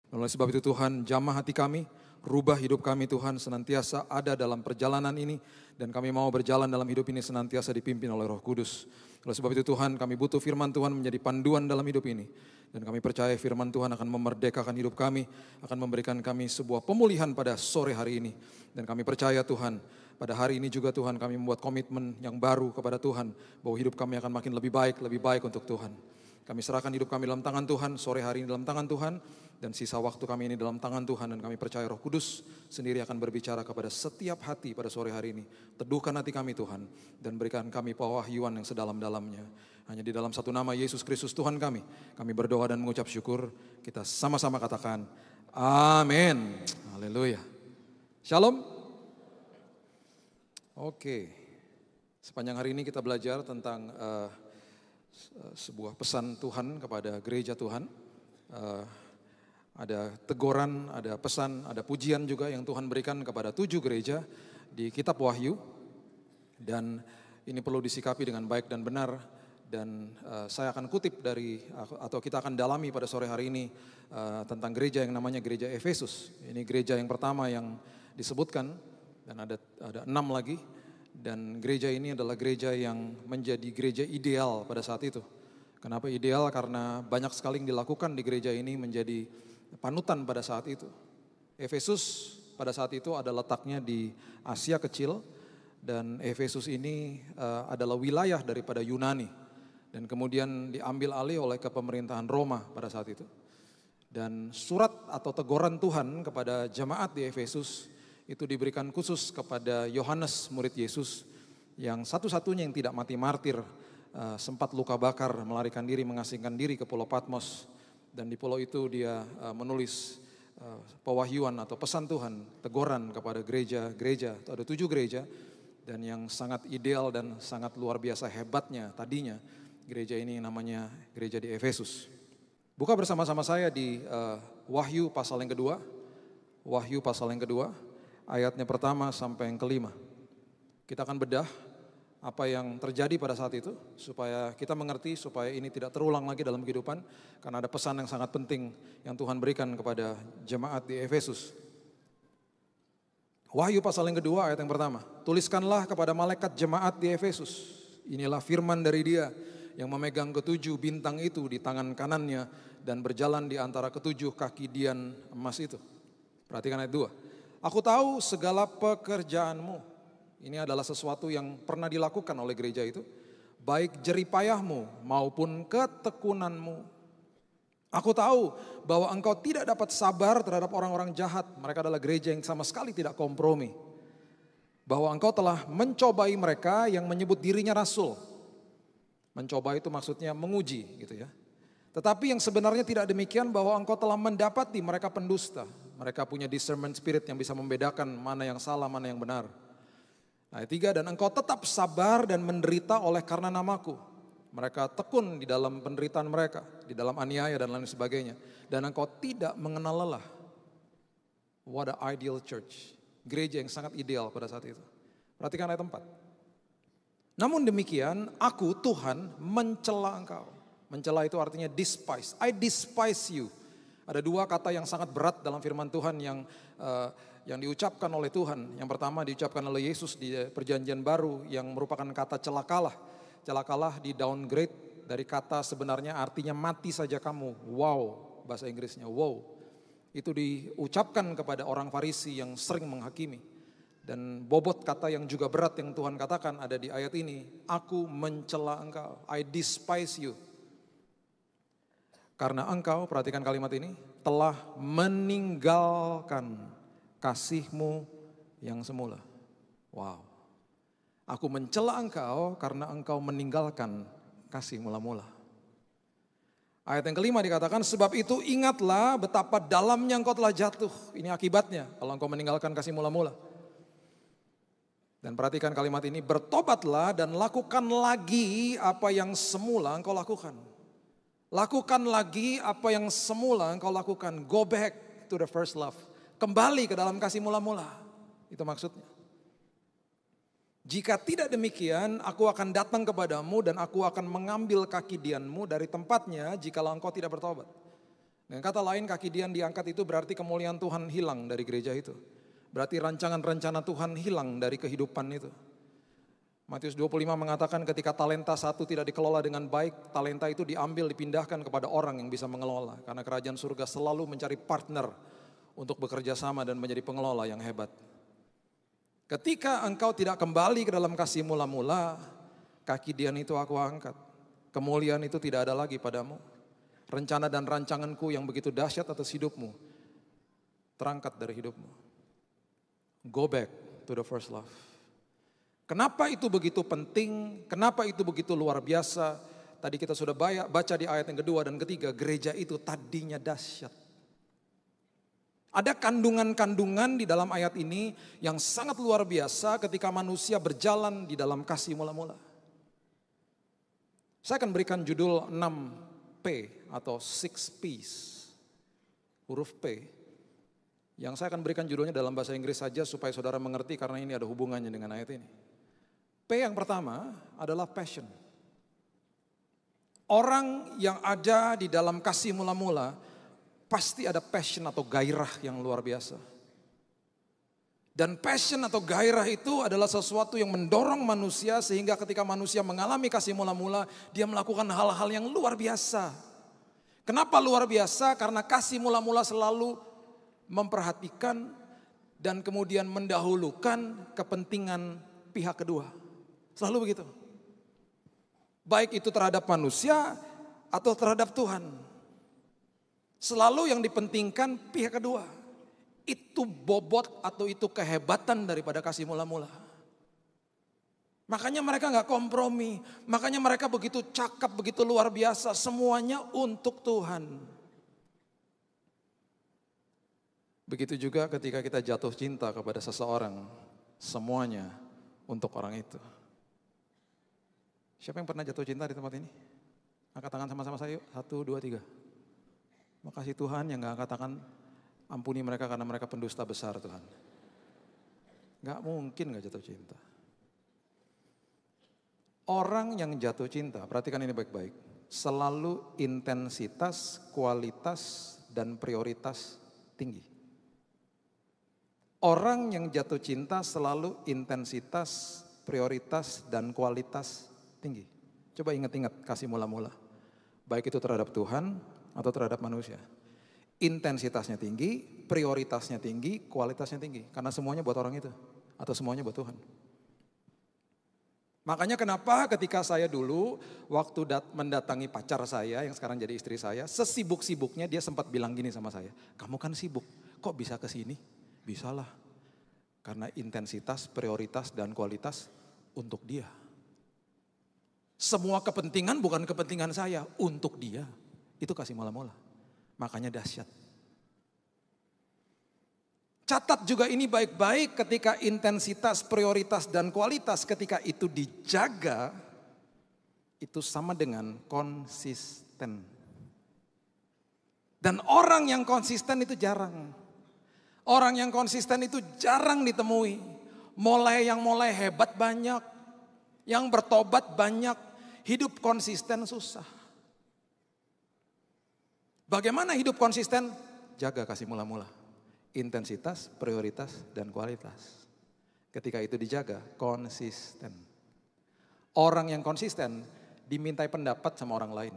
Oleh sebab itu Tuhan, jamah hati kami, rubah hidup kami Tuhan, senantiasa ada dalam perjalanan ini. Dan kami mau berjalan dalam hidup ini senantiasa dipimpin oleh Roh Kudus. Oleh sebab itu Tuhan, kami butuh firman Tuhan menjadi panduan dalam hidup ini. Dan kami percaya firman Tuhan akan memerdekakan hidup kami, akan memberikan kami sebuah pemulihan pada sore hari ini. Dan kami percaya Tuhan, pada hari ini juga Tuhan kami membuat komitmen yang baru kepada Tuhan, bahwa hidup kami akan makin lebih baik untuk Tuhan. Kami serahkan hidup kami dalam tangan Tuhan, sore hari ini dalam tangan Tuhan, dan sisa waktu kami ini dalam tangan Tuhan. Dan kami percaya Roh Kudus sendiri akan berbicara kepada setiap hati pada sore hari ini. Teduhkan hati kami Tuhan, dan berikan kami pewahyuan yang sedalam-dalamnya. Hanya di dalam satu nama Yesus Kristus Tuhan kami berdoa dan mengucap syukur. Kita sama-sama katakan, amin. Haleluya. Shalom. Oke, sepanjang hari ini kita belajar tentang sebuah pesan Tuhan kepada gereja Tuhan. Ada teguran, ada pesan, ada pujian juga yang Tuhan berikan kepada 7 gereja di kitab Wahyu. Dan ini perlu disikapi dengan baik dan benar. Dan saya akan kutip dari, atau kita akan dalami pada sore hari ini tentang gereja yang namanya gereja Efesus. Ini gereja yang pertama yang disebutkan, dan ada 6 lagi. Dan gereja ini adalah gereja yang menjadi gereja ideal pada saat itu. Kenapa ideal? Karena banyak sekali yang dilakukan di gereja ini menjadi panutan pada saat itu. Efesus pada saat itu ada letaknya di Asia Kecil, dan Efesus ini adalah wilayah daripada Yunani, dan kemudian diambil alih oleh kepemerintahan Roma pada saat itu. Dan surat atau teguran Tuhan kepada jemaat di Efesus itu diberikan khusus kepada Yohanes murid Yesus, yang satu-satunya yang tidak mati martir, sempat luka bakar, melarikan diri, mengasingkan diri ke Pulau Patmos. Dan di pulau itu dia menulis pewahyuan atau pesan Tuhan, teguran kepada gereja-gereja, ada 7 gereja. Dan yang sangat ideal dan sangat luar biasa hebatnya tadinya, gereja ini namanya gereja di Efesus. Buka bersama-sama saya di Wahyu pasal yang kedua. Wahyu pasal yang kedua, ayatnya pertama sampai yang kelima. Kita akan bedah apa yang terjadi pada saat itu, supaya kita mengerti, supaya ini tidak terulang lagi dalam kehidupan. Karena ada pesan yang sangat penting yang Tuhan berikan kepada jemaat di Efesus. Wahyu pasal yang kedua ayat yang pertama. Tuliskanlah kepada malaikat jemaat di Efesus. Inilah firman dari Dia yang memegang ke7 bintang itu di tangan kanannya, dan berjalan di antara ke7 kaki dian emas itu. Perhatikan ayat 2. Aku tahu segala pekerjaanmu. Ini adalah sesuatu yang pernah dilakukan oleh gereja itu. Baik jeripayahmu maupun ketekunanmu. Aku tahu bahwa engkau tidak dapat sabar terhadap orang-orang jahat. Mereka adalah gereja yang sama sekali tidak kompromi. Bahwa engkau telah mencobai mereka yang menyebut dirinya rasul. Mencoba itu maksudnya menguji gitu ya. Tetapi yang sebenarnya tidak demikian, bahwa engkau telah mendapati mereka pendusta. Mereka punya discernment spirit yang bisa membedakan mana yang salah, mana yang benar. Ayat 3, dan engkau tetap sabar dan menderita oleh karena namaku. Mereka tekun di dalam penderitaan mereka, di dalam aniaya dan lain sebagainya. Dan engkau tidak mengenal lelah. What a ideal church. Gereja yang sangat ideal pada saat itu. Perhatikan ayat 4. Namun demikian, aku Tuhan mencela engkau. Mencela itu artinya despise. I despise you. Ada 2 kata yang sangat berat dalam firman Tuhan yang diucapkan oleh Tuhan. Yang pertama diucapkan oleh Yesus di perjanjian baru, yang merupakan kata celakalah. Celakalah di downgrade dari kata sebenarnya artinya mati saja kamu. Wow, bahasa Inggrisnya wow. Itu diucapkan kepada orang Farisi yang sering menghakimi. Dan bobot kata yang juga berat yang Tuhan katakan ada di ayat ini. Aku mencela engkau. I despise you. Karena engkau, perhatikan kalimat ini, telah meninggalkan kasihmu yang semula. Wow. Aku mencela engkau karena engkau meninggalkan kasih mula-mula. Ayat yang kelima dikatakan, sebab itu ingatlah betapa dalamnya engkau telah jatuh. Ini akibatnya kalau engkau meninggalkan kasih mula-mula. Dan perhatikan kalimat ini, bertobatlah dan lakukan lagi apa yang semula engkau lakukan. Lakukan lagi apa yang semula engkau lakukan. Go back to the first love. Kembali ke dalam kasih mula-mula. Itu maksudnya. Jika tidak demikian, aku akan datang kepadamu dan aku akan mengambil kaki dianmu dari tempatnya jikalau engkau tidak bertobat. Dengan kata lain, kaki Dian diangkat itu berarti kemuliaan Tuhan hilang dari gereja itu. Berarti rancangan rencana Tuhan hilang dari kehidupan itu. Matius 25 mengatakan ketika talenta satu tidak dikelola dengan baik, talenta itu diambil, dipindahkan kepada orang yang bisa mengelola. Karena kerajaan surga selalu mencari partner untuk bekerja sama dan menjadi pengelola yang hebat. Ketika engkau tidak kembali ke dalam kasih mula-mula, kaki Dian itu aku angkat. Kemuliaan itu tidak ada lagi padamu. Rencana dan rancanganku yang begitu dahsyat atas hidupmu, terangkat dari hidupmu. Go back to the first love. Kenapa itu begitu penting? Kenapa itu begitu luar biasa? Tadi kita sudah baca di ayat yang kedua dan ketiga, gereja itu tadinya dahsyat. Ada kandungan-kandungan di dalam ayat ini yang sangat luar biasa ketika manusia berjalan di dalam kasih mula-mula. Saya akan berikan judul 6P atau 6 P's. Huruf P. Yang saya akan berikan judulnya dalam bahasa Inggris saja supaya saudara mengerti karena ini ada hubungannya dengan ayat ini. P yang pertama adalah passion. Orang yang ada di dalam kasih mula-mula pasti ada passion atau gairah yang luar biasa. Dan passion atau gairah itu adalah sesuatu yang mendorong manusia sehingga ketika manusia mengalami kasih mula-mula, dia melakukan hal-hal yang luar biasa. Kenapa luar biasa? Karena kasih mula-mula selalu memperhatikan dan kemudian mendahulukan kepentingan pihak kedua. Selalu begitu. Baik itu terhadap manusia atau terhadap Tuhan. Selalu yang dipentingkan pihak kedua. Itu bobot atau itu kehebatan daripada kasih mula-mula. Makanya mereka gak kompromi. Makanya mereka begitu cakap, begitu luar biasa. Semuanya untuk Tuhan. Begitu juga ketika kita jatuh cinta kepada seseorang. Semuanya untuk orang itu. Siapa yang pernah jatuh cinta di tempat ini? Angkat tangan sama-sama saya yuk. 1, 2, 3. Makasih Tuhan yang gak angkat tangan. Ampuni mereka karena mereka pendusta besar Tuhan. Gak mungkin gak jatuh cinta. Orang yang jatuh cinta, perhatikan ini baik-baik. Selalu intensitas, kualitas, dan prioritas tinggi. Orang yang jatuh cinta selalu intensitas, prioritas, dan kualitas tinggi. Coba ingat-ingat kasih mula-mula. Baik itu terhadap Tuhan atau terhadap manusia. Intensitasnya tinggi, prioritasnya tinggi, kualitasnya tinggi. Karena semuanya buat orang itu. Atau semuanya buat Tuhan. Makanya kenapa ketika saya dulu waktu mendatangi pacar saya yang sekarang jadi istri saya. Sesibuk-sibuknya dia sempat bilang gini sama saya. Kamu kan sibuk, kok bisa ke sini? Bisalah. Karena intensitas, prioritas, dan kualitas untuk dia. Semua kepentingan bukan kepentingan saya, untuk dia. Itu kasih mula-mula. Makanya dahsyat. Catat juga ini baik-baik ketika intensitas, prioritas, dan kualitas ketika itu dijaga. Itu sama dengan konsisten. Dan orang yang konsisten itu jarang. Orang yang konsisten itu jarang ditemui. Yang mulai hebat banyak. Yang bertobat banyak. Hidup konsisten susah. Bagaimana hidup konsisten? Jaga kasih mula-mula. Intensitas, prioritas, dan kualitas. Ketika itu dijaga, konsisten. Orang yang konsisten dimintai pendapat sama orang lain.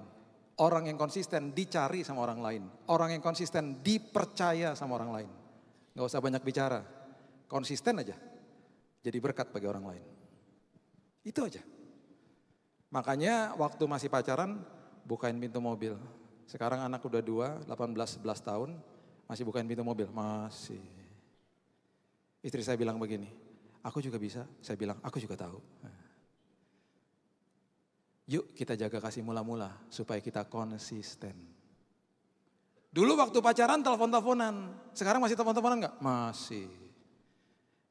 Orang yang konsisten dicari sama orang lain. Orang yang konsisten dipercaya sama orang lain. Gak usah banyak bicara. Konsisten aja. Jadi berkat bagi orang lain. Itu aja. Makanya waktu masih pacaran bukain pintu mobil. Sekarang anak udah 18-11 tahun masih bukain pintu mobil. Masih. Istri saya bilang begini, aku juga bisa. Saya bilang, aku juga tahu. Yuk kita jaga kasih mula-mula supaya kita konsisten. Dulu waktu pacaran telepon-teleponan. Sekarang masih telepon-teleponan gak? Masih.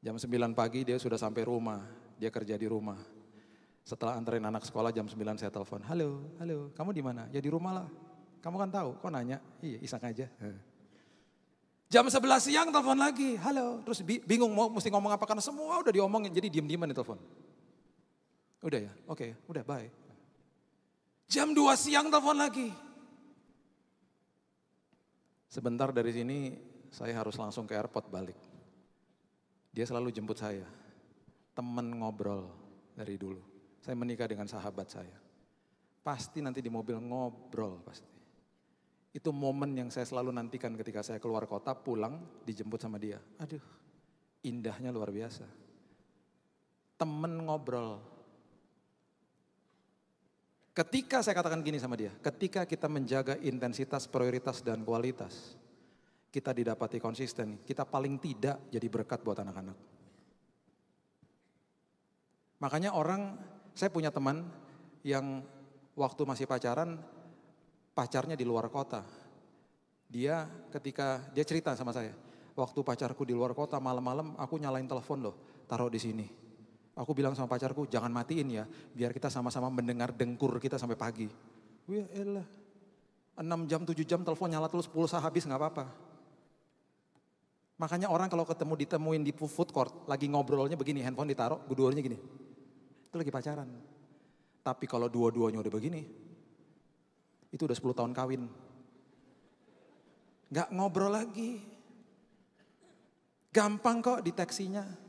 Jam 9 pagi dia sudah sampai rumah. Dia kerja di rumah. Setelah anterin anak sekolah jam 9 saya telepon. Halo, kamu di mana? Ya di rumah lah. Kamu kan tahu, kok nanya? Iya, iseng aja. Jam 11 siang telepon lagi. Halo, terus bingung mesti ngomong apa karena semua udah diomongin. Jadi diem-dieman di telepon. Udah ya? Oke, udah bye. Jam 2 siang telepon lagi. Sebentar dari sini saya harus langsung ke airport balik. Dia selalu jemput saya, teman ngobrol dari dulu. Saya menikah dengan sahabat saya. Pasti nanti di mobil ngobrol pasti. Itu momen yang saya selalu nantikan ketika saya keluar kota, pulang, dijemput sama dia. Aduh, indahnya luar biasa. Temen ngobrol. Ketika saya katakan gini sama dia, ketika kita menjaga intensitas, prioritas, dan kualitas, kita didapati konsisten, kita paling tidak jadi berkat buat anak-anak. Makanya saya punya teman yang waktu masih pacaran, pacarnya di luar kota. Dia cerita sama saya, waktu pacarku di luar kota malam-malam aku nyalain telepon loh, taruh di sini. Aku bilang sama pacarku, jangan matiin ya, biar kita sama-sama mendengar dengkur kita sampai pagi. Wih elah, 6 jam, 7 jam telepon nyala terus, pulsa habis gak apa-apa. Makanya orang kalau ditemuin di food court, lagi ngobrolnya begini, handphone ditaruh, dua-duanya gini. Itu lagi pacaran. Tapi kalau dua-duanya udah begini, itu udah 10 tahun kawin. Gak ngobrol lagi. Gampang kok deteksinya.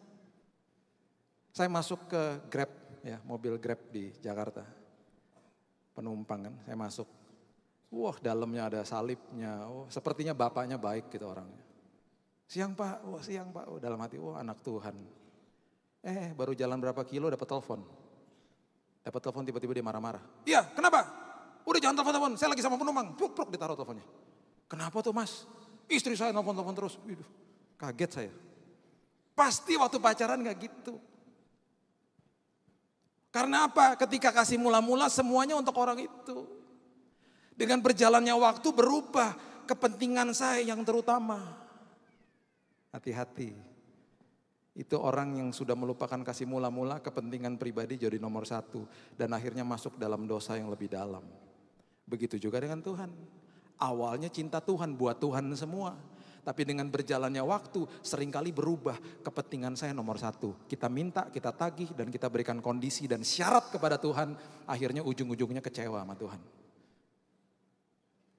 Saya masuk ke Grab, ya mobil Grab di Jakarta. Penumpang kan, saya masuk. Wah dalamnya ada salibnya, sepertinya bapaknya baik gitu orangnya. Siang pak, siang pak, dalam hati, anak Tuhan. Baru jalan berapa kilo dapat telepon. Dapat telepon tiba-tiba dia marah-marah. Iya kenapa? Udah jangan telepon-telepon, saya lagi sama penumpang. Pruk ditaruh teleponnya. Kenapa tuh mas? Istri saya telepon-telepon terus. Kaget saya. Pasti waktu pacaran gak gitu. Karena apa? Ketika kasih mula-mula semuanya untuk orang itu. Dengan berjalannya waktu berubah kepentingan saya yang terutama. Hati-hati. Itu orang yang sudah melupakan kasih mula-mula, kepentingan pribadi jadi nomor 1. Dan akhirnya masuk dalam dosa yang lebih dalam. Begitu juga dengan Tuhan. Awalnya cinta Tuhan buat Tuhan semua. Tapi dengan berjalannya waktu seringkali berubah, kepentingan saya nomor 1. Kita minta, kita tagih dan kita berikan kondisi dan syarat kepada Tuhan. Akhirnya ujung-ujungnya kecewa sama Tuhan.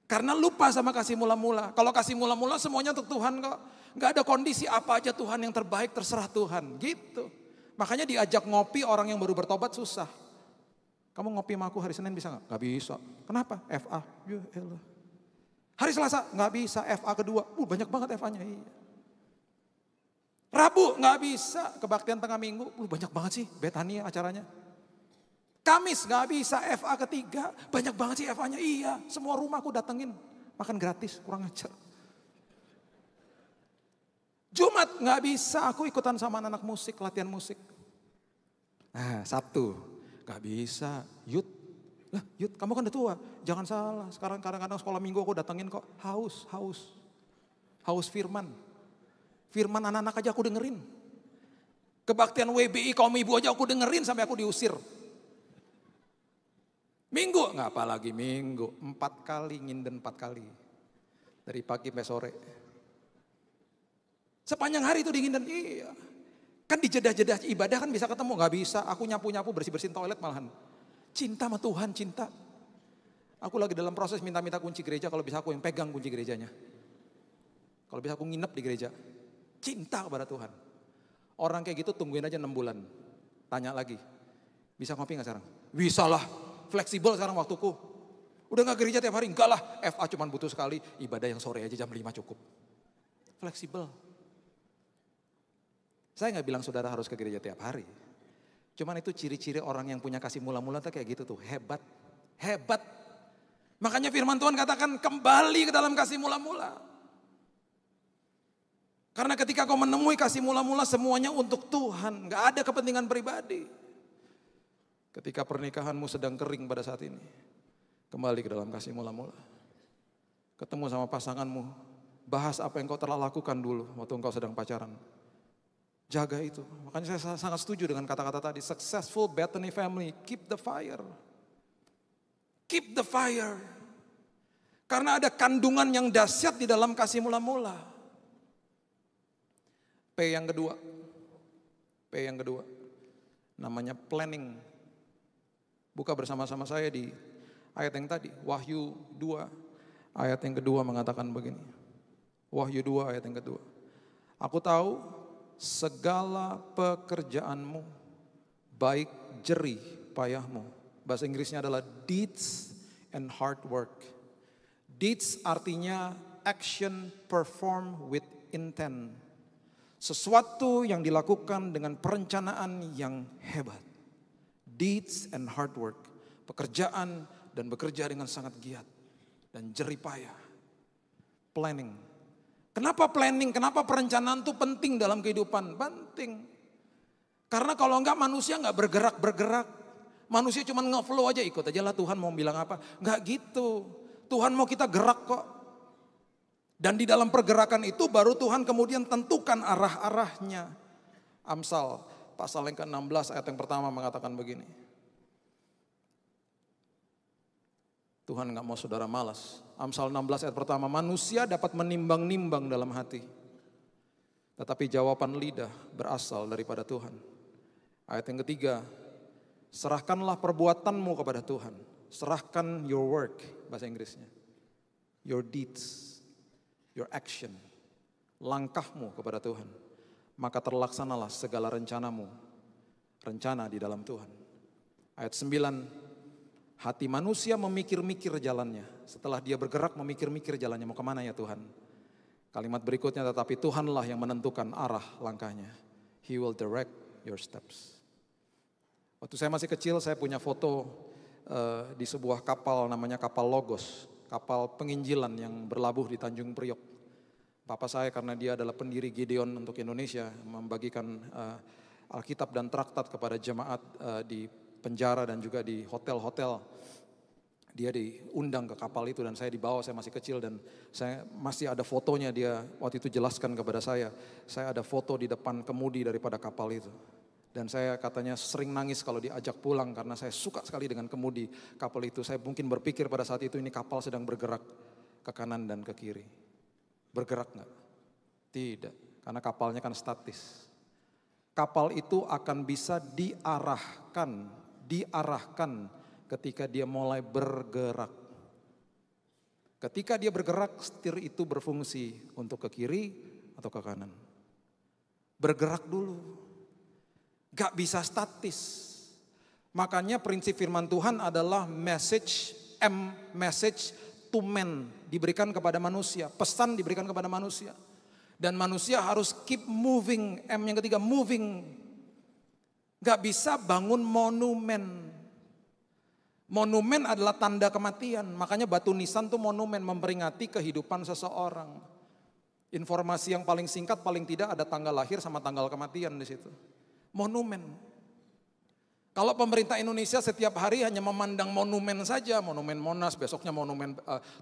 Karena lupa sama kasih mula-mula. Kalau kasih mula-mula semuanya untuk Tuhan kok. Gak ada kondisi apa aja Tuhan yang terbaik terserah Tuhan. Gitu. Makanya diajak ngopi orang yang baru bertobat susah. Kamu ngopi sama aku hari Senin bisa gak? Gak bisa. Kenapa? FA. Ya elah. Hari Selasa nggak bisa, FA kedua, banyak banget FA-nya. Iya. Rabu nggak bisa, kebaktian tengah minggu, banyak banget sih Betania acaranya. Kamis nggak bisa, FA ketiga, banyak banget sih FA-nya. Iya, semua rumah aku datengin, makan gratis, kurang ajar. Jumat nggak bisa, aku ikutan sama anak-anak musik, latihan musik. Nah, Sabtu nggak bisa, youth. Lah, Yud, kamu kan udah tua, jangan salah. Sekarang kadang-kadang sekolah minggu aku datengin kok, haus firman. Firman anak-anak aja aku dengerin. Kebaktian WBI kaum ibu aja aku dengerin sampai aku diusir. Minggu, nggak apalagi minggu, 4 kali nginden 4 kali. Dari pagi sampai sore. Sepanjang hari itu dinginden, iya. Kan di jeda-jeda ibadah kan bisa ketemu, nggak bisa. Aku nyapu-nyapu, bersih-bersihin toilet malahan. Cinta sama Tuhan, cinta. Aku lagi dalam proses minta-minta kunci gereja, kalau bisa aku yang pegang kunci gerejanya. Kalau bisa aku nginep di gereja. Cinta kepada Tuhan. Orang kayak gitu tungguin aja 6 bulan. Tanya lagi, bisa ngopi gak sekarang? Bisa lah, fleksibel sekarang waktuku. Udah gak gereja tiap hari? Enggak lah, FA cuma butuh sekali, ibadah yang sore aja jam 5 cukup. Fleksibel. Saya gak bilang saudara harus ke gereja tiap hari. Cuman itu ciri-ciri orang yang punya kasih mula-mula tuh kayak gitu tuh, hebat. Makanya firman Tuhan katakan kembali ke dalam kasih mula-mula. Karena ketika kau menemui kasih mula-mula semuanya untuk Tuhan, gak ada kepentingan pribadi. Ketika pernikahanmu sedang kering pada saat ini, kembali ke dalam kasih mula-mula. Ketemu sama pasanganmu, bahas apa yang kau telah lakukan dulu waktu engkau sedang pacaran. Jaga itu. Makanya saya sangat setuju dengan kata-kata tadi. Successful Bethany family, keep the fire. Keep the fire. Karena ada kandungan yang dahsyat di dalam kasih mula-mula. P yang kedua. Namanya planning. Buka bersama-sama saya di ayat yang tadi. Wahyu 2. Ayat yang kedua mengatakan begini. Wahyu 2 ayat yang kedua. Aku tahu segala pekerjaanmu, baik jerih payahmu. Bahasa Inggrisnya adalah deeds and hard work. Deeds artinya action performed with intent. Sesuatu yang dilakukan dengan perencanaan yang hebat. Deeds and hard work. Pekerjaan dan bekerja dengan sangat giat dan jerih payah. Planning. Kenapa planning? Kenapa perencanaan itu penting dalam kehidupan? Penting. Karena kalau enggak manusia enggak bergerak-bergerak. Manusia cuma nge-flow aja, ikut aja lah Tuhan mau bilang apa. Enggak gitu. Tuhan mau kita gerak kok. Dan di dalam pergerakan itu baru Tuhan kemudian tentukan arah-arahnya. Amsal pasal yang ke-16 ayat yang pertama mengatakan begini. Tuhan gak mau saudara malas. Amsal 16 ayat pertama, manusia dapat menimbang-nimbang dalam hati. Tetapi jawaban lidah berasal daripada Tuhan. Ayat yang ketiga, serahkanlah perbuatanmu kepada Tuhan. Serahkan your work, bahasa Inggrisnya. Your deeds, your action. Langkahmu kepada Tuhan. Maka terlaksanalah segala rencanamu. Rencana di dalam Tuhan. Ayat 9, hati manusia memikir-mikir jalannya. Setelah dia bergerak memikir-mikir jalannya. Mau kemana ya Tuhan? Kalimat berikutnya, tetapi Tuhanlah yang menentukan arah langkahnya. He will direct your steps. Waktu saya masih kecil saya punya foto di sebuah kapal namanya kapal Logos. Kapal penginjilan yang berlabuh di Tanjung Priok. Papa saya karena dia adalah pendiri Gideon untuk Indonesia. Membagikan Alkitab dan traktat kepada jemaat di penjara dan juga di hotel-hotel. Dia diundang ke kapal itu dan saya dibawa, saya masih kecil dan saya masih ada fotonya, dia waktu itu jelaskan kepada saya. Saya ada foto di depan kemudi daripada kapal itu. Dan saya katanya sering nangis kalau diajak pulang karena saya suka sekali dengan kemudi kapal itu. Saya mungkin berpikir pada saat itu ini kapal sedang bergerak ke kanan dan ke kiri. Bergerak enggak? Tidak, karena kapalnya kan statis. Kapal itu akan bisa diarahkan ketika dia mulai bergerak. Ketika dia bergerak, setir itu berfungsi untuk ke kiri atau ke kanan. Bergerak dulu. Gak bisa statis. Makanya prinsip firman Tuhan adalah message to man. Diberikan kepada manusia. Pesan diberikan kepada manusia. Dan manusia harus keep moving. M yang ketiga, moving. Gak bisa bangun monumen. Monumen adalah tanda kematian. Makanya batu nisan itu monumen, memperingati kehidupan seseorang. Informasi yang paling singkat paling tidak ada tanggal lahir sama tanggal kematian di situ. Monumen. Kalau pemerintah Indonesia setiap hari hanya memandang monumen saja, monumen Monas, besoknya monumen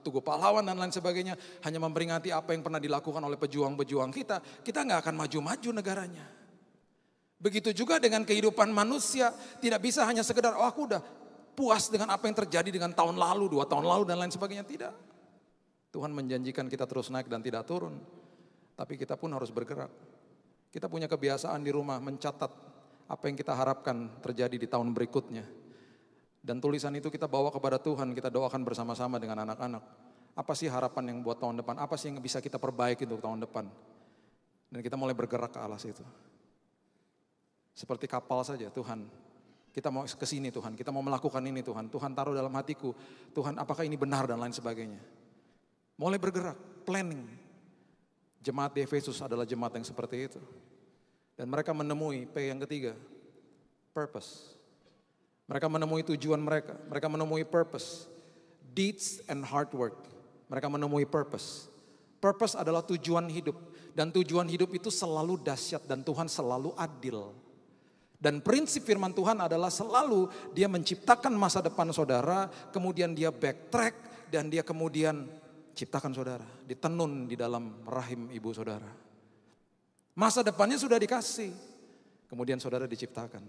Tugu Pahlawan dan lain sebagainya, hanya memperingati apa yang pernah dilakukan oleh pejuang-pejuang kita nggak akan maju-maju negaranya. Begitu juga dengan kehidupan manusia, tidak bisa hanya sekedar, oh aku udah puas dengan apa yang terjadi dengan tahun lalu, 2 tahun lalu dan lain sebagainya. Tidak. Tuhan menjanjikan kita terus naik dan tidak turun. Tapi kita pun harus bergerak. Kita punya kebiasaan di rumah mencatat apa yang kita harapkan terjadi di tahun berikutnya. Dan tulisan itu kita bawa kepada Tuhan, kita doakan bersama-sama dengan anak-anak. Apa sih harapan yang buat tahun depan? Apa sih yang bisa kita perbaiki untuk tahun depan? Dan kita mulai bergerak ke arah situ. Seperti kapal saja, Tuhan. Kita mau ke sini Tuhan, kita mau melakukan ini Tuhan. Tuhan taruh dalam hatiku, Tuhan apakah ini benar dan lain sebagainya. Mulai bergerak, planning. Jemaat di Efesus adalah jemaat yang seperti itu. Dan mereka menemui P yang ketiga, purpose. Mereka menemui tujuan mereka, mereka menemui purpose. Deeds and hard work. Mereka menemui purpose. Purpose adalah tujuan hidup. Dan tujuan hidup itu selalu dahsyat dan Tuhan selalu adil. Dan prinsip firman Tuhan adalah selalu dia menciptakan masa depan saudara, kemudian dia backtrack dan dia kemudian ciptakan saudara, ditenun di dalam rahim ibu saudara. Masa depannya sudah dikasih, kemudian saudara diciptakan.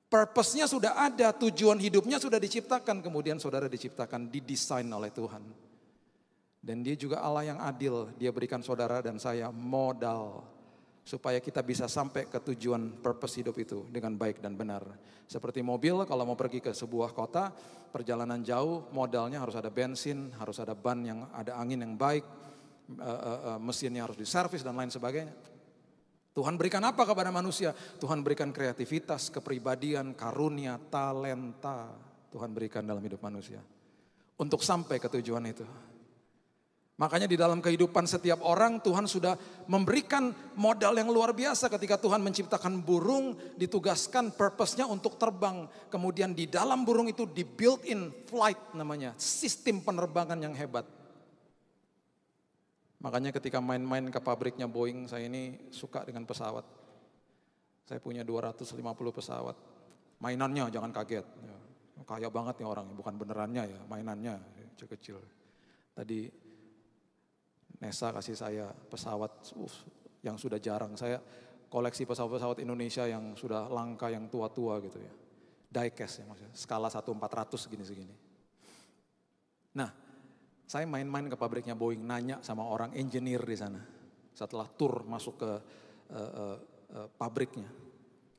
Purpose-nya sudah ada, tujuan hidupnya sudah diciptakan, kemudian saudara diciptakan, didesain oleh Tuhan. Dan dia juga Allah yang adil, dia berikan saudara dan saya modal supaya kita bisa sampai ke tujuan purpose hidup itu dengan baik dan benar. Seperti mobil kalau mau pergi ke sebuah kota, perjalanan jauh modalnya harus ada bensin, harus ada ban yang ada angin yang baik, mesinnya harus diservis dan lain sebagainya. Tuhan berikan apa kepada manusia? Tuhan berikan kreativitas, kepribadian, karunia, talenta. Tuhan berikan dalam hidup manusia. Untuk sampai ke tujuan itu. Makanya di dalam kehidupan setiap orang Tuhan sudah memberikan modal yang luar biasa ketika Tuhan menciptakan burung, ditugaskan purpose-nya untuk terbang. Kemudian di dalam burung itu di built-in flight namanya, sistem penerbangan yang hebat. Makanya ketika main-main ke pabriknya Boeing, saya ini suka dengan pesawat. Saya punya 250 pesawat. Mainannya jangan kaget. Kaya banget nih orangnya, bukan benerannya ya, mainannya kecil-kecil. Tadi Nesa kasih saya pesawat yang sudah jarang. Saya koleksi pesawat-pesawat Indonesia yang sudah langka, yang tua-tua gitu ya. Diecast ya maksudnya, skala 1/400 segini-segini. Nah, saya main-main ke pabriknya Boeing, nanya sama orang engineer di sana. Setelah tour masuk ke pabriknya.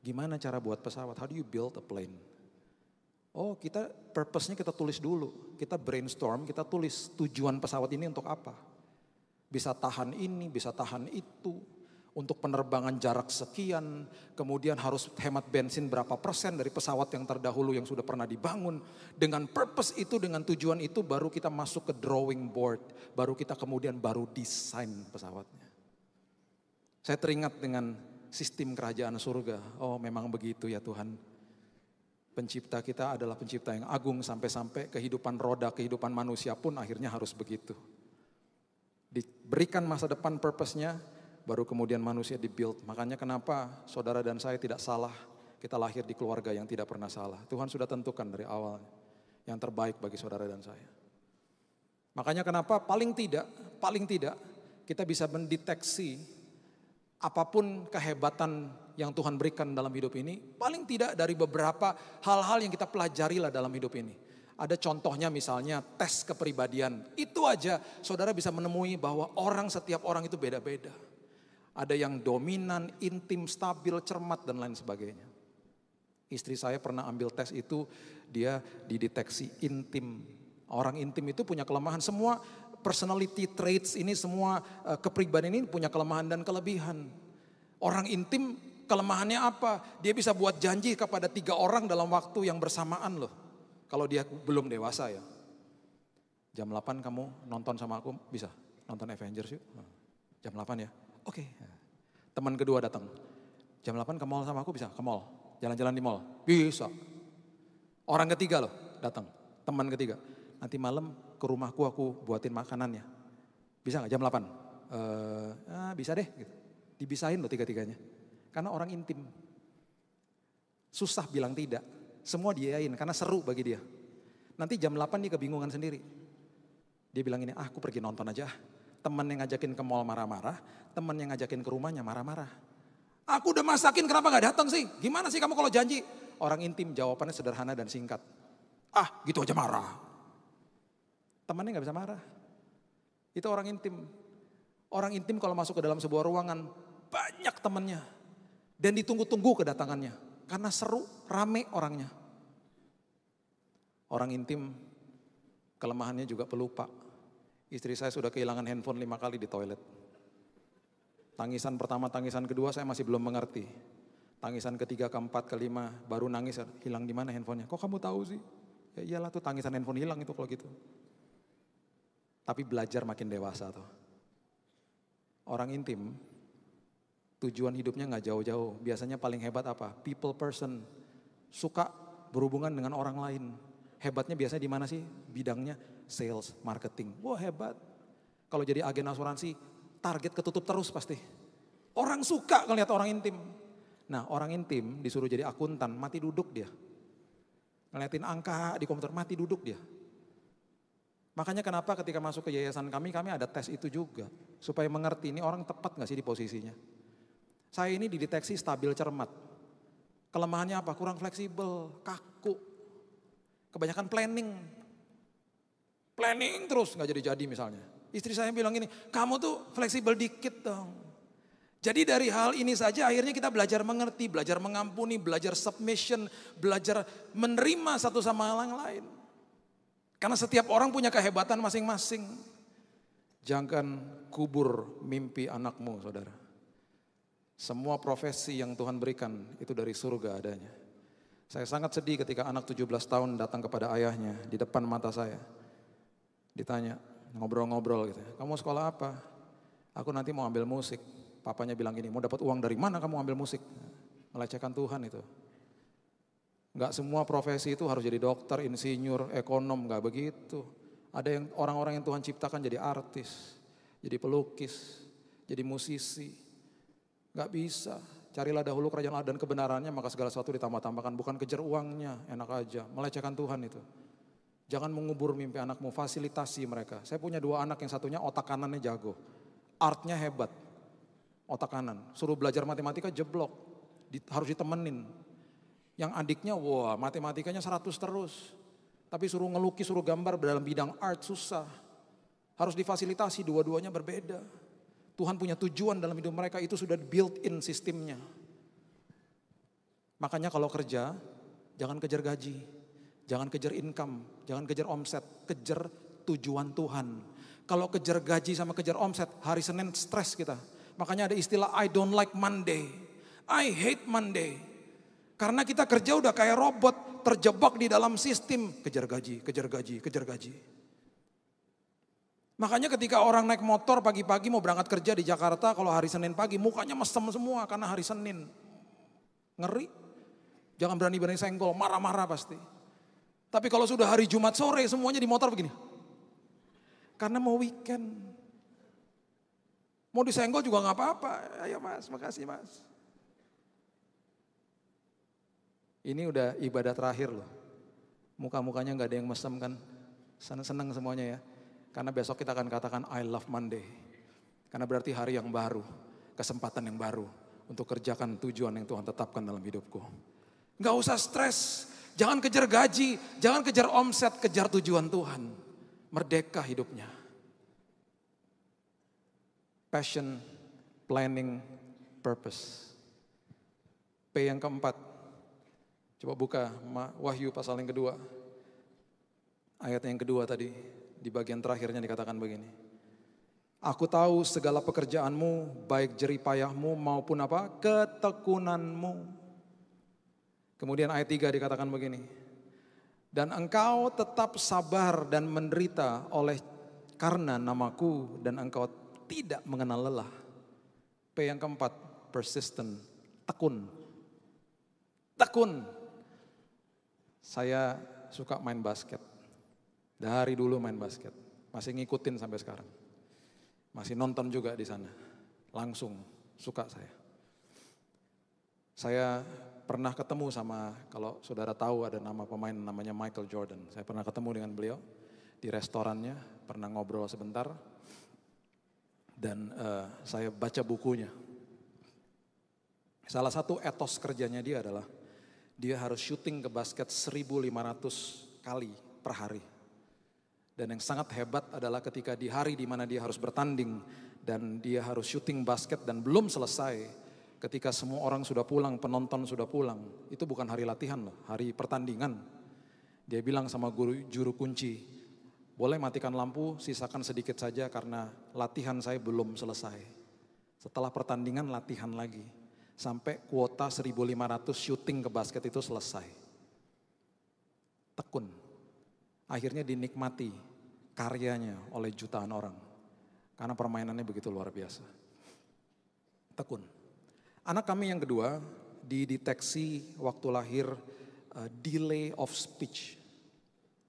Gimana cara buat pesawat? How do you build a plane? Oh, kita purpose-nya kita tulis dulu. Kita brainstorm, kita tulis tujuan pesawat ini untuk apa. Bisa tahan ini, bisa tahan itu. Untuk penerbangan jarak sekian, kemudian harus hemat bensin berapa persen dari pesawat yang terdahulu yang sudah pernah dibangun. Dengan purpose itu, dengan tujuan itu baru kita masuk ke drawing board. Baru kita kemudian baru desain pesawatnya. Saya teringat dengan sistem kerajaan surga. Oh memang begitu ya Tuhan. Pencipta kita adalah pencipta yang agung sampai-sampai kehidupan roda, kehidupan manusia pun akhirnya harus begitu. Diberikan masa depan purpose-nya, baru kemudian manusia dibuild. Makanya kenapa saudara dan saya tidak salah. Kita lahir di keluarga yang tidak pernah salah. Tuhan sudah tentukan dari awal yang terbaik bagi saudara dan saya. Makanya kenapa paling tidak kita bisa mendeteksi apapun kehebatan yang Tuhan berikan dalam hidup ini. Paling tidak dari beberapa hal-hal yang kita pelajari lah dalam hidup ini. Ada contohnya misalnya tes kepribadian. Itu aja saudara bisa menemui bahwa setiap orang itu beda-beda. Ada yang dominan, intim, stabil, cermat dan lain sebagainya. Istri saya pernah ambil tes itu, dia dideteksi intim. Orang intim itu punya kelemahan. Semua personality traits ini, semua kepribadian ini punya kelemahan dan kelebihan. Orang intim kelemahannya apa? Dia bisa buat janji kepada 3 orang dalam waktu yang bersamaan loh. Kalau dia belum dewasa ya. Jam 8 kamu nonton sama aku, bisa? Nonton Avengers yuk. Jam 8 ya. Oke. Teman kedua datang. Jam 8 ke mall sama aku, bisa? Ke mall. Jalan-jalan di mall. Bisa. Orang ketiga loh datang. Teman ketiga. Nanti malam ke rumahku aku buatin makanannya. Bisa gak jam 8? Bisa deh. Gitu. Dibisain loh 3-3-nya. Karena orang intim. Susah bilang tidak. Semua diayain karena seru bagi dia. Nanti jam 8 dia kebingungan sendiri. Dia bilang ini, aku pergi nonton aja. Temen yang ngajakin ke mall marah-marah, temen yang ngajakin ke rumahnya marah-marah. Aku udah masakin kenapa gak datang sih? Gimana sih kamu kalau janji? Orang intim jawabannya sederhana dan singkat. Gitu aja marah. Temannya gak bisa marah. Itu orang intim. Orang intim kalau masuk ke dalam sebuah ruangan banyak temannya. Dan ditunggu-tunggu kedatangannya. Karena seru, rame orangnya. Orang intim kelemahannya juga pelupa. Istri saya sudah kehilangan handphone 5 kali di toilet. Tangisan pertama, tangisan kedua saya masih belum mengerti. Tangisan ketiga, keempat, kelima baru nangis, hilang di mana handphonenya. Kok kamu tahu sih? Ya iyalah tuh tangisan handphone hilang itu kalau gitu. Tapi belajar makin dewasa tuh. Orang intim, tujuan hidupnya gak jauh-jauh. Biasanya paling hebat apa? People person. Suka berhubungan dengan orang lain. Hebatnya biasanya di mana sih? Bidangnya sales, marketing. Wah hebat. Kalau jadi agen asuransi, target ketutup terus pasti. Orang suka ngelihat orang intim. Nah orang intim disuruh jadi akuntan, mati duduk dia. Ngeliatin angka di komputer, mati duduk dia. Makanya kenapa ketika masuk ke yayasan kami ada tes itu juga. Supaya mengerti ini orang tepat gak sih di posisinya. Saya ini dideteksi stabil cermat. Kelemahannya apa? Kurang fleksibel, kaku. Kebanyakan planning. Planning terus gak jadi-jadi misalnya. Istri saya bilang gini, kamu tuh fleksibel dikit dong. Jadi dari hal ini saja akhirnya kita belajar mengerti, belajar mengampuni, belajar submission, belajar menerima satu sama yang lain. Karena setiap orang punya kehebatan masing-masing. Jangan kubur mimpi anakmu, saudara. Semua profesi yang Tuhan berikan itu dari surga adanya. Saya sangat sedih ketika anak 17 tahun datang kepada ayahnya di depan mata saya. Ditanya, ngobrol-ngobrol gitu. Kamu sekolah apa? Aku nanti mau ambil musik. Papanya bilang gini, mau dapat uang dari mana kamu ambil musik? Melecehkan Tuhan itu. Enggak semua profesi itu harus jadi dokter, insinyur, ekonom, enggak begitu. Ada yang orang-orang yang Tuhan ciptakan jadi artis, jadi pelukis, jadi musisi. Enggak bisa. Carilah dahulu kerajaan Allah dan kebenarannya, maka segala sesuatu ditambah-tambahkan. Bukan kejar uangnya, enak aja. Melecehkan Tuhan itu. Jangan mengubur mimpi anakmu, fasilitasi mereka. Saya punya 2 anak, yang satunya otak kanannya jago. Artnya hebat, otak kanan. Suruh belajar matematika jeblok, harus ditemenin. Yang adiknya, wah matematikanya 100 terus. Tapi suruh ngelukis, suruh gambar dalam bidang art susah. Harus difasilitasi, dua-duanya berbeda. Tuhan punya tujuan dalam hidup mereka, itu sudah built-in sistemnya. Makanya kalau kerja, jangan kejar gaji, jangan kejar income, jangan kejar omset, kejar tujuan Tuhan. Kalau kejar gaji sama kejar omset, hari Senin stres kita. Makanya ada istilah I don't like Monday, I hate Monday. Karena kita kerja udah kayak robot, terjebak di dalam sistem. Kejar gaji, kejar gaji, kejar gaji. Makanya ketika orang naik motor pagi-pagi mau berangkat kerja di Jakarta, kalau hari Senin pagi mukanya mesem semua karena hari Senin. Ngeri. Jangan berani-berani senggol, marah-marah pasti. Tapi kalau sudah hari Jumat sore semuanya di motor begini. Karena mau weekend. Mau disenggol juga gak apa-apa. Ayo mas, makasih mas. Ini udah ibadah terakhir loh. Muka-mukanya gak ada yang mesem kan. Seneng semuanya ya. Karena besok kita akan katakan I love Monday. Karena berarti hari yang baru. Kesempatan yang baru. Untuk kerjakan tujuan yang Tuhan tetapkan dalam hidupku. Gak usah stres. Jangan kejar gaji. Jangan kejar omset. Kejar tujuan Tuhan. Merdeka hidupnya. Passion, planning, purpose. P yang keempat. Coba buka Wahyu pasal yang kedua. Ayat yang kedua tadi. Di bagian terakhirnya dikatakan begini. Aku tahu segala pekerjaanmu, baik jeripayahmu maupun apa? Ketekunanmu. Kemudian ayat 3 dikatakan begini. Dan engkau tetap sabar dan menderita karena namaku, dan engkau tidak mengenal lelah. P yang keempat, persistent, tekun. Tekun. Saya suka main basket. Dari dulu main basket. Masih ngikutin sampai sekarang. Masih nonton juga di sana. Langsung suka saya. Saya pernah ketemu sama, kalau saudara tahu ada nama pemain namanya Michael Jordan. Saya pernah ketemu dengan beliau di restorannya, pernah ngobrol sebentar. Dan saya baca bukunya. Salah satu etos kerjanya dia adalah dia harus syuting ke basket 1.500 kali per hari. Dan yang sangat hebat adalah ketika di hari di mana dia harus bertanding dan dia harus syuting basket dan belum selesai, ketika semua orang sudah pulang, penonton sudah pulang, itu bukan hari latihan loh, hari pertandingan. Dia bilang sama guru juru kunci, boleh matikan lampu, sisakan sedikit saja karena latihan saya belum selesai. Setelah pertandingan latihan lagi. Sampai kuota 1.500 syuting ke basket itu selesai. Tekun. Akhirnya dinikmati karyanya oleh jutaan orang. Karena permainannya begitu luar biasa. Tekun. Anak kami yang kedua dideteksi waktu lahir delay of speech.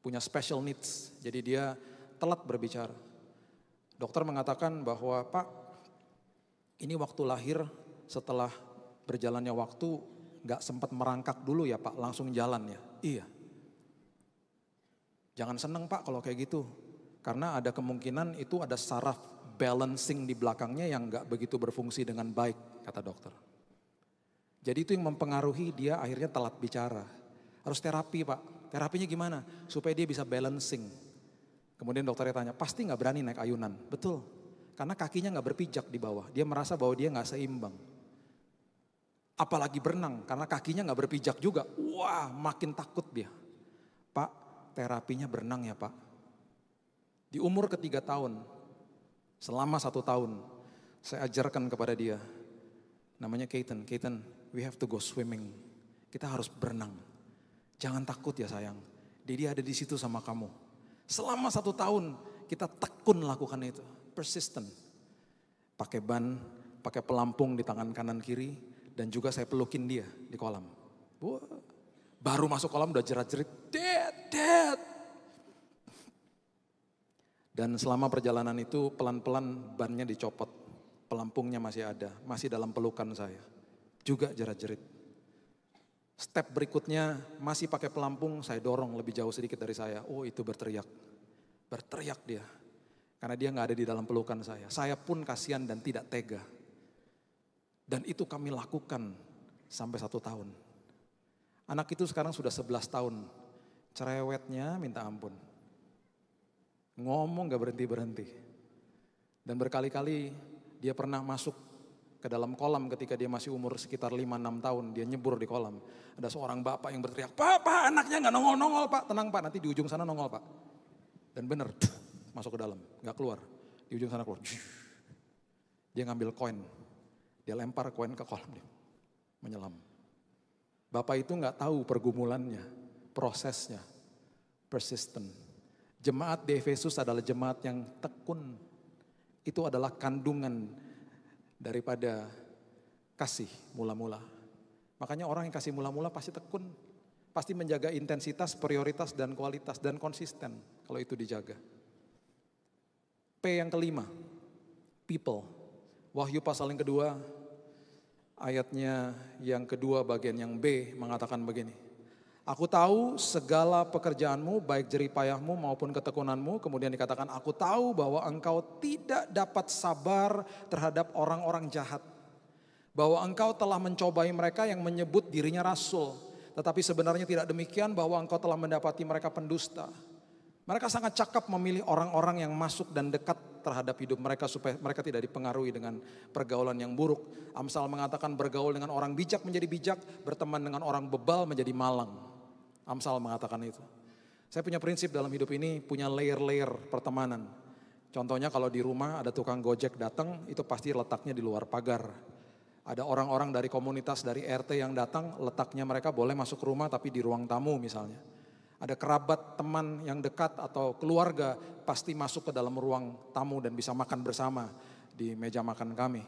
Punya special needs. Jadi dia telat berbicara. Dokter mengatakan bahwa Pak, ini waktu lahir setelah berjalannya waktu gak sempat merangkak dulu ya Pak, langsung jalan ya. Iya. Jangan seneng Pak kalau kayak gitu. Karena ada kemungkinan itu ada saraf balancing di belakangnya yang gak begitu berfungsi dengan baik, kata dokter. Jadi itu yang mempengaruhi dia akhirnya telat bicara. Harus terapi Pak. Terapinya gimana? Supaya dia bisa balancing. Kemudian dokternya tanya, pasti gak berani naik ayunan? Betul. Karena kakinya gak berpijak di bawah. Dia merasa bahwa dia gak seimbang. Apalagi berenang, karena kakinya gak berpijak juga. Wah, makin takut dia. Pak, terapinya berenang ya Pak. Di umur ke-3 tahun, Selama 1 tahun saya ajarkan kepada dia. Namanya Keaton, we have to go swimming. Kita harus berenang. Jangan takut ya sayang. Dia ada di situ sama kamu. Selama 1 tahun kita tekun lakukan itu. Persistent. Pakai ban, pakai pelampung di tangan kanan kiri. Dan juga saya pelukin dia di kolam. Wah, baru masuk kolam udah jerat-jerit. Dad. Dan selama perjalanan itu pelan-pelan bannya dicopot. Pelampungnya masih ada, masih dalam pelukan saya. Juga jerat-jerit. Step berikutnya masih pakai pelampung, saya dorong lebih jauh sedikit dari saya. Oh itu berteriak. Berteriak dia. Karena dia gak ada di dalam pelukan saya. Saya pun kasihan dan tidak tega. Dan itu kami lakukan sampai 1 tahun. Anak itu sekarang sudah 11 tahun. Cerewetnya minta ampun. Ngomong gak berhenti-berhenti. Dan berkali-kali dia pernah masuk ke dalam kolam ketika dia masih umur sekitar 5-6 tahun. Dia nyebur di kolam. Ada seorang bapak yang berteriak, Pak, anaknya gak nongol-nongol Pak. Tenang Pak, nanti di ujung sana nongol Pak. Dan benar, masuk ke dalam, gak keluar. Di ujung sana keluar. Dia ngambil koin. Dia lempar koin ke kolam. Dia menyelam. Bapak itu gak tahu pergumulannya, prosesnya, persistent. Jemaat di Efesus adalah jemaat yang tekun. Itu adalah kandungan daripada kasih mula-mula. Makanya orang yang kasih mula-mula pasti tekun. Pasti menjaga intensitas, prioritas, dan kualitas. Dan konsisten kalau itu dijaga. P yang kelima, people. Wahyu pasal yang kedua, ayatnya yang kedua bagian yang B mengatakan begini. Aku tahu segala pekerjaanmu, baik jeripayahmu maupun ketekunanmu. Kemudian dikatakan, aku tahu bahwa engkau tidak dapat sabar terhadap orang-orang jahat. Bahwa engkau telah mencobai mereka yang menyebut dirinya rasul. Tetapi sebenarnya tidak demikian, bahwa engkau telah mendapati mereka pendusta. Mereka sangat cakap memilih orang-orang yang masuk dan dekat terhadap hidup mereka supaya mereka tidak dipengaruhi dengan pergaulan yang buruk. Amsal mengatakan bergaul dengan orang bijak menjadi bijak, berteman dengan orang bebal menjadi malang. Amsal mengatakan itu. Saya punya prinsip dalam hidup ini, punya layer-layer pertemanan. Contohnya kalau di rumah ada tukang gojek datang, itu pasti letaknya di luar pagar. Ada orang-orang dari komunitas, dari RT yang datang, letaknya mereka boleh masuk rumah tapi di ruang tamu misalnya. Ada kerabat, teman yang dekat atau keluarga pasti masuk ke dalam ruang tamu dan bisa makan bersama di meja makan kami.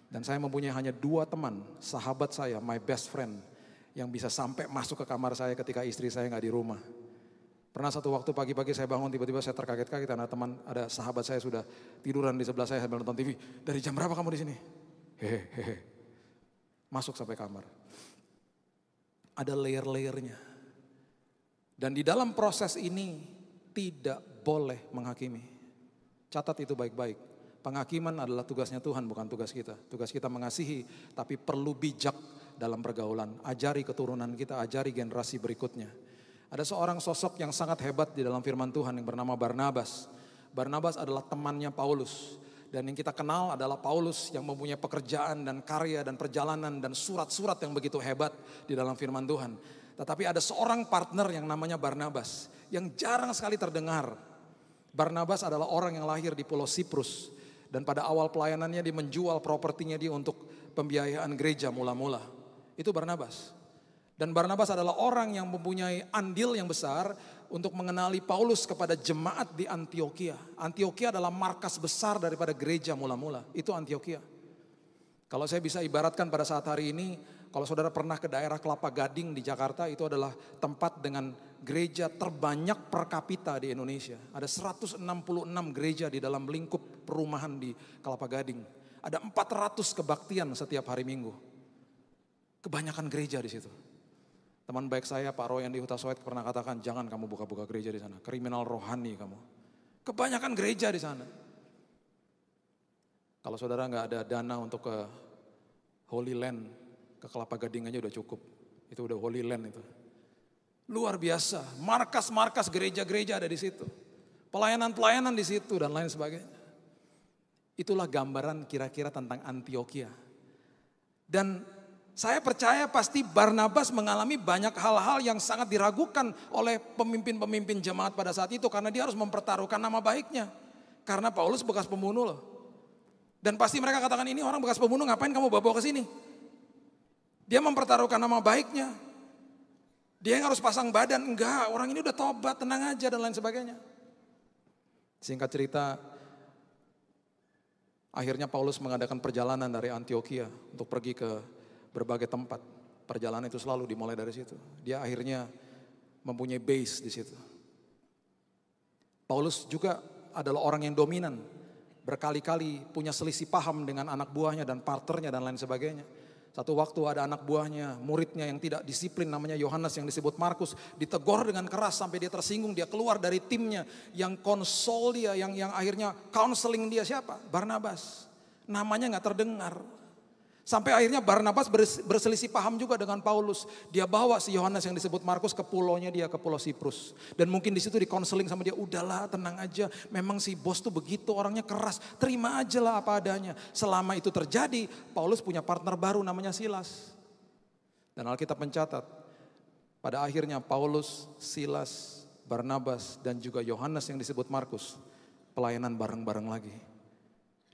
Dan saya mempunyai hanya 2 teman, sahabat saya, my best friend, yang bisa sampai masuk ke kamar saya ketika istri saya gak di rumah. Pernah satu waktu pagi-pagi saya bangun tiba-tiba saya terkaget-kaget karena ada sahabat saya sudah tiduran di sebelah saya sambil nonton TV. Dari jam berapa kamu di sini? Hehehe. Masuk sampai kamar. Ada layer-layernya. Dan di dalam proses ini tidak boleh menghakimi. Catat itu baik-baik. Penghakiman adalah tugasnya Tuhan, bukan tugas kita. Tugas kita mengasihi, tapi perlu bijak dalam pergaulan. Ajari keturunan kita, ajari generasi berikutnya. Ada seorang sosok yang sangat hebat di dalam firman Tuhan yang bernama Barnabas. Barnabas adalah temannya Paulus. Dan yang kita kenal adalah Paulus yang mempunyai pekerjaan dan karya dan perjalanan dan surat-surat yang begitu hebat di dalam firman Tuhan. Tetapi ada seorang partner yang namanya Barnabas yang jarang sekali terdengar. Barnabas adalah orang yang lahir di Pulau Siprus. Dan pada awal pelayanannya dia menjual propertinya dia untuk pembiayaan gereja mula-mula. Itu Barnabas. Dan Barnabas adalah orang yang mempunyai andil yang besar untuk mengenali Paulus kepada jemaat di Antioquia. Antioquia adalah markas besar daripada gereja mula-mula. Itu Antioquia. Kalau saya bisa ibaratkan pada saat hari ini, kalau saudara pernah ke daerah Kelapa Gading di Jakarta, itu adalah tempat dengan gereja terbanyak per kapita di Indonesia. Ada 166 gereja di dalam lingkup perumahan di Kelapa Gading. Ada 400 kebaktian setiap hari Minggu. Kebanyakan gereja di situ. Teman baik saya Pak Roy yang di Huta Soet pernah katakan, jangan kamu buka-buka gereja di sana, kriminal rohani kamu. Kebanyakan gereja di sana. Kalau saudara nggak ada dana untuk ke Holy Land, ke Kelapa Gading aja udah cukup. Itu udah Holy Land itu. Luar biasa, markas-markas gereja-gereja ada di situ. Pelayanan-pelayanan di situ dan lain sebagainya. Itulah gambaran kira-kira tentang Antioquia. Dan saya percaya pasti Barnabas mengalami banyak hal-hal yang sangat diragukan oleh pemimpin-pemimpin jemaat pada saat itu. Karena dia harus mempertaruhkan nama baiknya. Karena Paulus bekas pembunuh loh. Dan pasti mereka katakan, ini orang bekas pembunuh, ngapain kamu bawa ke sini? Dia mempertaruhkan nama baiknya. Dia yang harus pasang badan. Enggak, orang ini udah tobat, tenang aja dan lain sebagainya. Singkat cerita, akhirnya Paulus mengadakan perjalanan dari Antioquia untuk pergi ke berbagai tempat. Perjalanan itu selalu dimulai dari situ. Dia akhirnya mempunyai base di situ. Paulus juga adalah orang yang dominan. Berkali-kali punya selisih paham dengan anak buahnya dan partnernya dan lain sebagainya. Satu waktu ada anak buahnya, muridnya yang tidak disiplin, namanya Yohanes yang disebut Markus, ditegur dengan keras sampai dia tersinggung, dia keluar dari timnya yang konsol dia, yang akhirnya counseling dia siapa? Barnabas. Namanya gak terdengar. Sampai akhirnya Barnabas berselisih paham juga dengan Paulus. Dia bawa si Yohanes yang disebut Markus ke pulaunya dia, ke pulau Siprus. Dan mungkin di situ dikonseling sama dia, udahlah tenang aja. Memang si bos tuh begitu, orangnya keras. Terima aja lah apa adanya. Selama itu terjadi, Paulus punya partner baru namanya Silas. Dan Alkitab mencatat, pada akhirnya Paulus, Silas, Barnabas, dan juga Yohanes yang disebut Markus, pelayanan bareng-bareng lagi.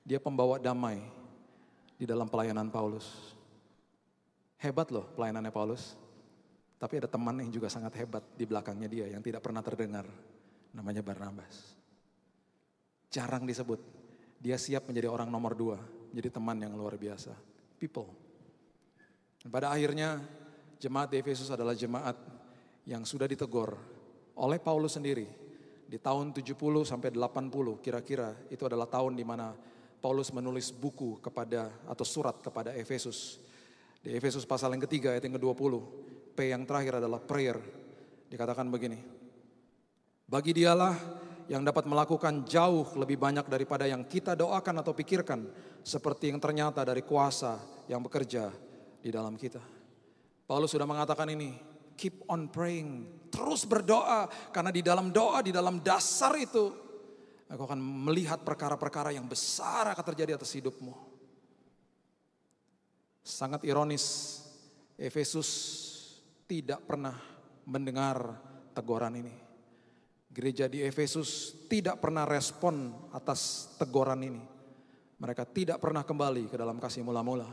Dia pembawa damai di dalam pelayanan Paulus. Hebat loh pelayanannya Paulus. Tapi ada teman yang juga sangat hebat di belakangnya dia yang tidak pernah terdengar. Namanya Barnabas. Jarang disebut. Dia siap menjadi orang nomor 2. Menjadi teman yang luar biasa. People. Dan pada akhirnya jemaat di Efesus adalah jemaat yang sudah ditegur oleh Paulus sendiri. Di tahun 70 sampai 80 kira-kira itu adalah tahun di mana Paulus menulis buku kepada atau surat kepada Efesus. Di Efesus pasal yang ketiga ayat yang ke-20. P yang terakhir adalah prayer. Dikatakan begini. Bagi dialah yang dapat melakukan jauh lebih banyak daripada yang kita doakan atau pikirkan. Seperti yang ternyata dari kuasa yang bekerja di dalam kita. Paulus sudah mengatakan ini. Keep on praying. Terus berdoa. Karena di dalam doa, di dalam dasar itu, aku akan melihat perkara-perkara yang besar akan terjadi atas hidupmu. Sangat ironis, Efesus tidak pernah mendengar teguran ini. Gereja di Efesus tidak pernah respon atas teguran ini. Mereka tidak pernah kembali ke dalam kasih mula-mula.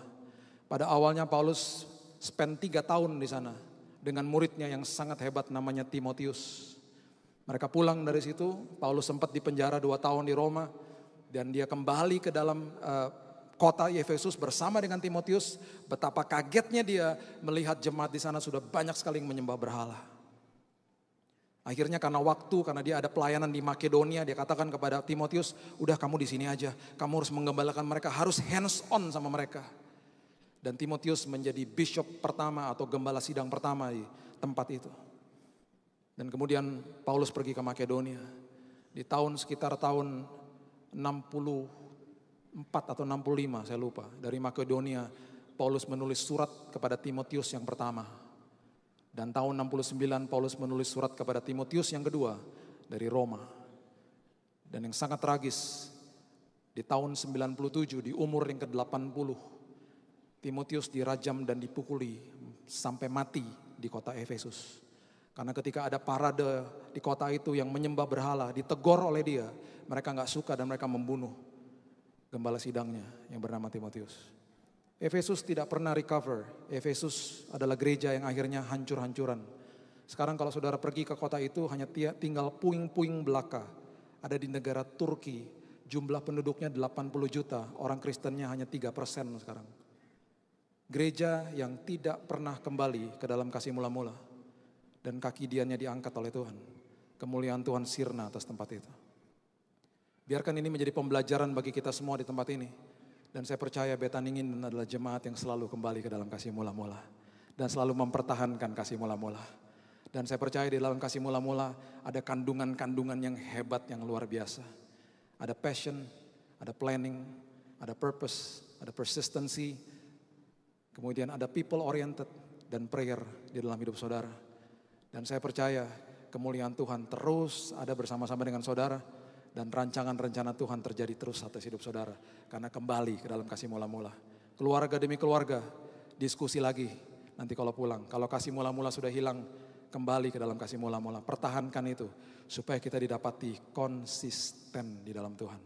Pada awalnya Paulus spend 3 tahun di sana dengan muridnya yang sangat hebat namanya Timotius. Mereka pulang dari situ, Paulus sempat dipenjara 2 tahun di Roma. Dan dia kembali ke dalam kota Efesus bersama dengan Timotius. Betapa kagetnya dia melihat jemaat di sana sudah banyak sekali yang menyembah berhala. Akhirnya karena waktu, karena dia ada pelayanan di Makedonia, dia katakan kepada Timotius, udah kamu di sini aja. Kamu harus menggembalakan mereka, harus hands on sama mereka. Dan Timotius menjadi bishop pertama atau gembala sidang pertama di tempat itu. Dan kemudian Paulus pergi ke Makedonia. Di sekitar tahun 64 atau 65 saya lupa. Dari Makedonia Paulus menulis surat kepada Timotius yang pertama. Dan tahun 69 Paulus menulis surat kepada Timotius yang kedua dari Roma. Dan yang sangat tragis, di tahun 97 di umur yang ke-80 Timotius dirajam dan dipukuli sampai mati di kota Efesus. Karena ketika ada parade di kota itu yang menyembah berhala, ditegur oleh dia. Mereka gak suka dan mereka membunuh gembala sidangnya yang bernama Timotius. Efesus tidak pernah recover. Efesus adalah gereja yang akhirnya hancur-hancuran. Sekarang kalau saudara pergi ke kota itu hanya tinggal puing-puing belaka. Ada di negara Turki, jumlah penduduknya 80 juta, orang Kristennya hanya 3% sekarang. Gereja yang tidak pernah kembali ke dalam kasih mula-mula. Dan kaki diannya diangkat oleh Tuhan. Kemuliaan Tuhan sirna atas tempat itu. Biarkan ini menjadi pembelajaran bagi kita semua di tempat ini. Dan saya percaya Betaningin adalah jemaat yang selalu kembali ke dalam kasih mula-mula. Dan selalu mempertahankan kasih mula-mula. Dan saya percaya di dalam kasih mula-mula ada kandungan-kandungan yang hebat, yang luar biasa. Ada passion, ada planning, ada purpose, ada persistency. Kemudian ada people oriented dan prayer di dalam hidup saudara. Dan saya percaya kemuliaan Tuhan terus ada bersama-sama dengan saudara. Dan rancangan rencana Tuhan terjadi terus atas hidup saudara. Karena kembali ke dalam kasih mula-mula. Keluarga demi keluarga, diskusi lagi nanti kalau pulang. Kalau kasih mula-mula sudah hilang, kembali ke dalam kasih mula-mula. Pertahankan itu supaya kita didapati konsisten di dalam Tuhan.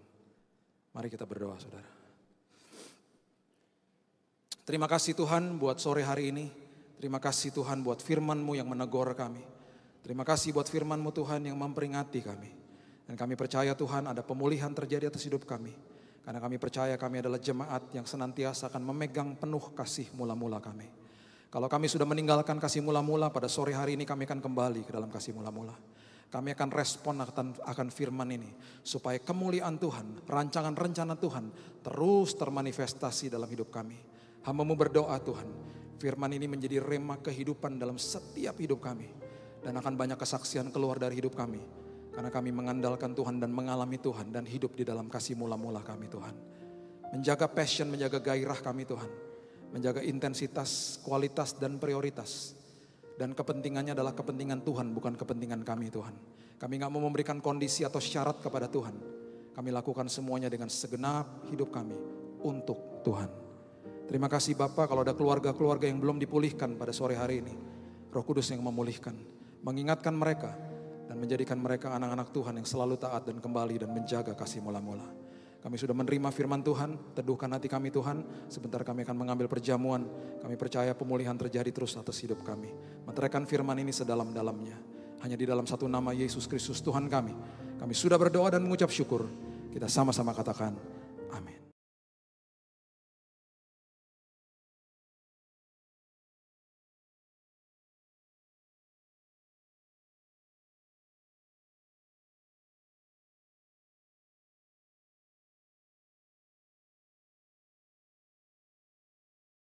Mari kita berdoa saudara. Terima kasih Tuhan buat sore hari ini. Terima kasih Tuhan buat firman-Mu yang menegur kami. Terima kasih buat firman-Mu Tuhan yang memperingati kami. Dan kami percaya Tuhan ada pemulihan terjadi atas hidup kami. Karena kami percaya kami adalah jemaat yang senantiasa akan memegang penuh kasih mula-mula kami. Kalau kami sudah meninggalkan kasih mula-mula, pada sore hari ini kami akan kembali ke dalam kasih mula-mula. Kami akan respon akan firman ini. Supaya kemuliaan Tuhan, rancangan rencana Tuhan terus termanifestasi dalam hidup kami. Hamba-Mu berdoa Tuhan, firman ini menjadi rema kehidupan dalam setiap hidup kami. Dan akan banyak kesaksian keluar dari hidup kami. Karena kami mengandalkan Tuhan dan mengalami Tuhan dan hidup di dalam kasih mula-mula kami Tuhan. Menjaga passion, menjaga gairah kami Tuhan. Menjaga intensitas, kualitas dan prioritas. Dan kepentingannya adalah kepentingan Tuhan, bukan kepentingan kami Tuhan. Kami gak mau memberikan kondisi atau syarat kepada Tuhan. Kami lakukan semuanya dengan segenap hidup kami untuk Tuhan. Terima kasih Bapak, kalau ada keluarga-keluarga yang belum dipulihkan pada sore hari ini. Roh Kudus yang memulihkan, mengingatkan mereka, dan menjadikan mereka anak-anak Tuhan yang selalu taat dan kembali dan menjaga kasih mula-mula. Kami sudah menerima firman Tuhan, teduhkan hati kami Tuhan. Sebentar kami akan mengambil perjamuan. Kami percaya pemulihan terjadi terus atas hidup kami. Meteraikan firman ini sedalam-dalamnya. Hanya di dalam satu nama Yesus Kristus Tuhan kami. Kami sudah berdoa dan mengucap syukur. Kita sama-sama katakan